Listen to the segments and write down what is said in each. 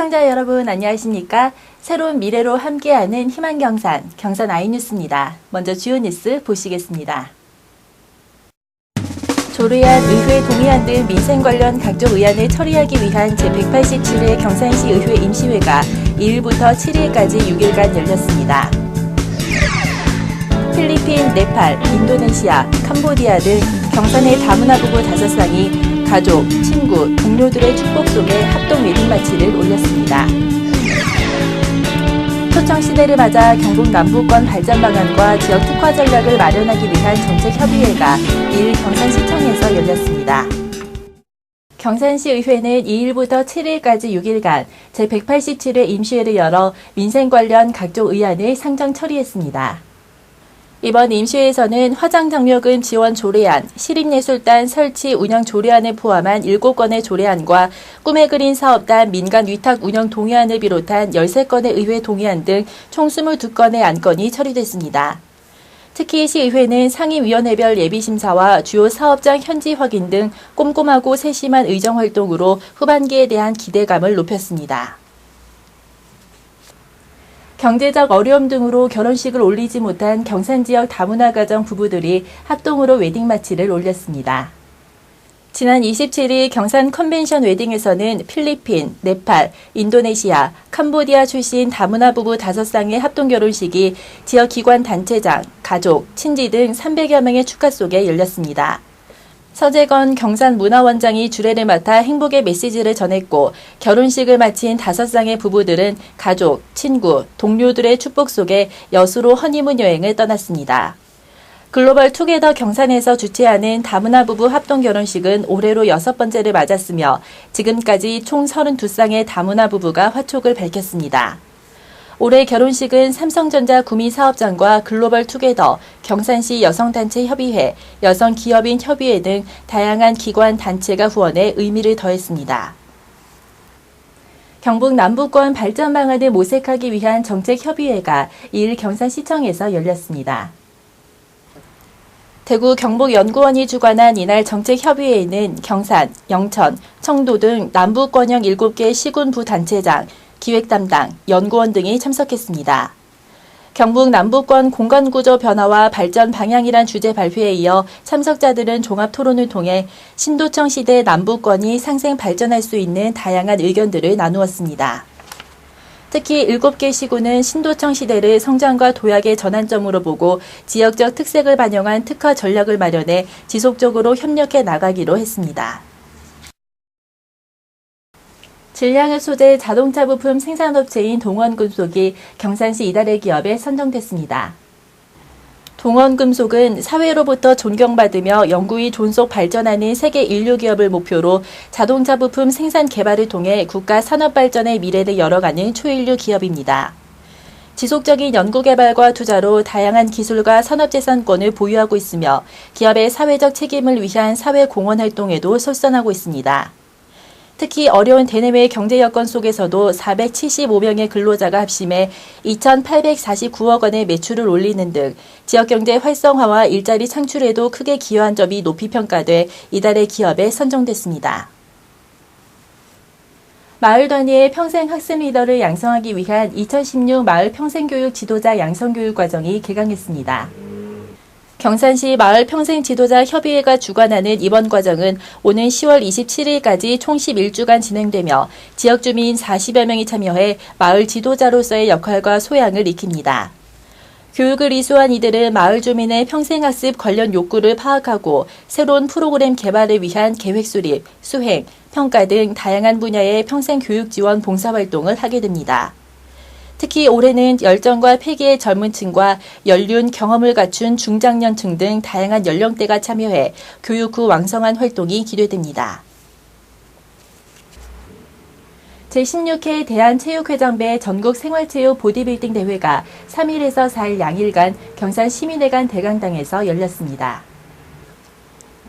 시청자 여러분 안녕하십니까? 새로운 미래로 함께하는 희망 경산 아이뉴스입니다. 먼저 주요 뉴스 보시겠습니다. 조례안, 의회 동의안 등 민생 관련 각종 의안을 처리하기 위한 제187회 경산시 의회 임시회가 2일부터 7일까지 6일간 열렸습니다. 필리핀, 네팔, 인도네시아, 캄보디아 등 경산의 다문화 부부 5쌍이 가족, 친구, 동료들의 축복 속에 합동 웨딩 마치를 올렸습니다. 초청시대를 맞아 경북 남부권 발전 방안과 지역 특화 전략을 마련하기 위한 정책협의회가 2일 경산시청에서 열렸습니다. 경산시 의회는 2일부터 7일까지 6일간 제187회 임시회를 열어 민생 관련 각종 의안을 상정 처리했습니다. 이번 임시회에서는 화장장려금 지원 조례안, 시립예술단 설치 운영 조례안을 포함한 7건의 조례안과 꿈의 그린 사업단 민간 위탁 운영 동의안을 비롯한 13건의 의회 동의안 등 총 22건의 안건이 처리됐습니다. 특히 시의회는 상임위원회별 예비심사와 주요 사업장 현지 확인 등 꼼꼼하고 세심한 의정활동으로 후반기에 대한 기대감을 높였습니다. 경제적 어려움 등으로 결혼식을 올리지 못한 경산 지역 다문화 가정 부부들이 합동으로 웨딩 마치를 올렸습니다. 지난 27일 경산 컨벤션 웨딩에서는 필리핀, 네팔, 인도네시아, 캄보디아 출신 다문화 부부 5쌍의 합동 결혼식이 지역 기관 단체장, 가족, 친지 등 300여 명의 축하 속에 열렸습니다. 서재건 경산문화원장이 주례를 맡아 행복의 메시지를 전했고 결혼식을 마친 5쌍의 부부들은 가족, 친구, 동료들의 축복 속에 여수로 허니문 여행을 떠났습니다. 글로벌 투게더 경산에서 주최하는 다문화 부부 합동 결혼식은 올해로 6번째를 맞았으며 지금까지 총 32쌍의 다문화 부부가 화촉을 밝혔습니다. 올해 결혼식은 삼성전자 구미사업장과 글로벌 투게더, 경산시 여성단체 협의회, 여성기업인 협의회 등 다양한 기관 단체가 후원해 의미를 더했습니다. 경북 남부권 발전 방안을 모색하기 위한 정책협의회가 2일 경산시청에서 열렸습니다. 대구 경북연구원이 주관한 이날 정책협의회에는 경산, 영천, 청도 등 남부권형 7개 시군부 단체장, 기획담당, 연구원 등이 참석했습니다. 경북 남부권 공간구조 변화와 발전 방향이란 주제 발표에 이어 참석자들은 종합토론을 통해 신도청 시대 남부권이 상생 발전할 수 있는 다양한 의견들을 나누었습니다. 특히 7개 시군은 신도청 시대를 성장과 도약의 전환점으로 보고 지역적 특색을 반영한 특화 전략을 마련해 지속적으로 협력해 나가기로 했습니다. 질량을 소재 자동차 부품 생산업체인 동원금속이 경산시 이달의 기업에 선정됐습니다. 동원금속은 사회로부터 존경받으며 영구히 존속 발전하는 세계 인류 기업을 목표로 자동차 부품 생산 개발을 통해 국가 산업 발전의 미래를 열어가는 초인류 기업입니다. 지속적인 연구개발과 투자로 다양한 기술과 산업재산권을 보유하고 있으며 기업의 사회적 책임을 위한 사회공헌 활동에도 솔선하고 있습니다. 특히 어려운 대내외 경제 여건 속에서도 475명의 근로자가 합심해 2,849억 원의 매출을 올리는 등 지역경제 활성화와 일자리 창출에도 크게 기여한 점이 높이 평가돼 이달의 기업에 선정됐습니다. 마을 단위의 평생 학습 리더를 양성하기 위한 2016 마을 평생교육 지도자 양성교육 과정이 개강했습니다. 경산시 마을평생지도자협의회가 주관하는 이번 과정은 오는 10월 27일까지 총 11주간 진행되며 지역 주민 40여 명이 참여해 마을 지도자로서의 역할과 소양을 익힙니다. 교육을 이수한 이들은 마을 주민의 평생학습 관련 욕구를 파악하고 새로운 프로그램 개발을 위한 계획 수립, 수행, 평가 등 다양한 분야의 평생교육 지원 봉사활동을 하게 됩니다. 특히 올해는 열정과 패기의 젊은 층과 연륜 경험을 갖춘 중장년층 등 다양한 연령대가 참여해 교육 후 왕성한 활동이 기대됩니다. 제16회 대한체육회장배 전국생활체육 보디빌딩 대회가 3일에서 4일 양일간 경산시민회관 대강당에서 열렸습니다.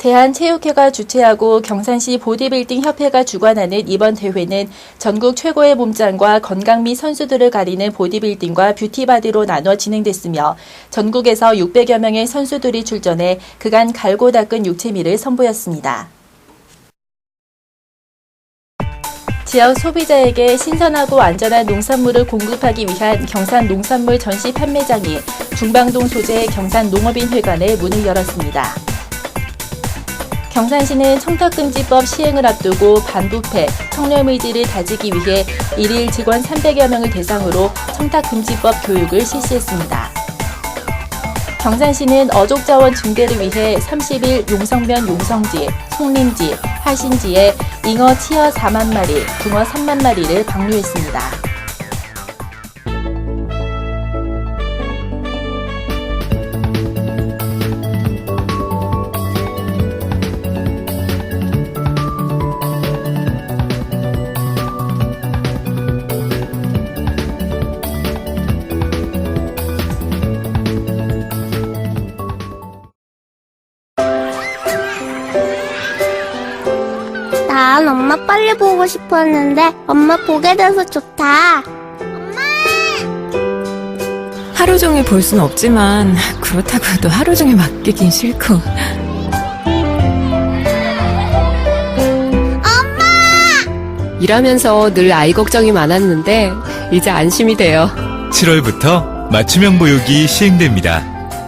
대한체육회가 주최하고 경산시 보디빌딩 협회가 주관하는 이번 대회는 전국 최고의 몸짱과 건강 및 선수들을 가리는 보디빌딩과 뷰티바디로 나눠 진행됐으며 전국에서 600여 명의 선수들이 출전해 그간 갈고 닦은 육체미를 선보였습니다. 지역 소비자에게 신선하고 안전한 농산물을 공급하기 위한 경산 농산물 전시 판매장이 중방동 소재 경산농업인회관에 문을 열었습니다. 경산시는 청탁금지법 시행을 앞두고 반부패, 청렴 의지를 다지기 위해 일일 직원 300여 명을 대상으로 청탁금지법 교육을 실시했습니다. 경산시는 어족자원 증대를 위해 30일 용성면 용성지, 송림지, 하신지에 잉어 치어 4만 마리, 붕어 3만 마리를 방류했습니다. 난 엄마 빨리 보고 싶었는데 엄마 보게 돼서 좋다. 하루 종일 볼 순 없지만 그렇다고 또 하루 종일 맡기긴 싫고. 일하면서 늘 아이 걱정이 많았는데 이제 안심이 돼요. 7월부터 맞춤형 보육이 시행됩니다.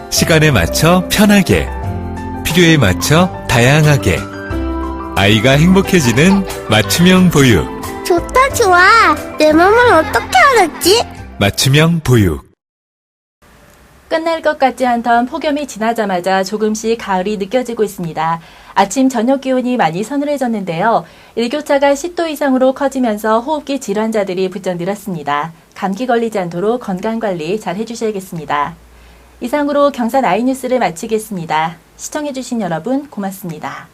시간에 맞춰 편하게, 필요에 맞춰 다양하게, 아이가 행복해지는 맞춤형 보육. 좋다 좋아. 내 몸을 어떻게 알았지? 맞춤형 보육. 끝날 것 같지 않던 폭염이 지나자마자 조금씩 가을이 느껴지고 있습니다. 아침 저녁 기온이 많이 서늘해졌는데요. 일교차가 10도 이상으로 커지면서 호흡기 질환자들이 부쩍 늘었습니다. 감기 걸리지 않도록 건강관리 잘 해주셔야겠습니다. 이상으로 경산 아이뉴스를 마치겠습니다. 시청해주신 여러분 고맙습니다.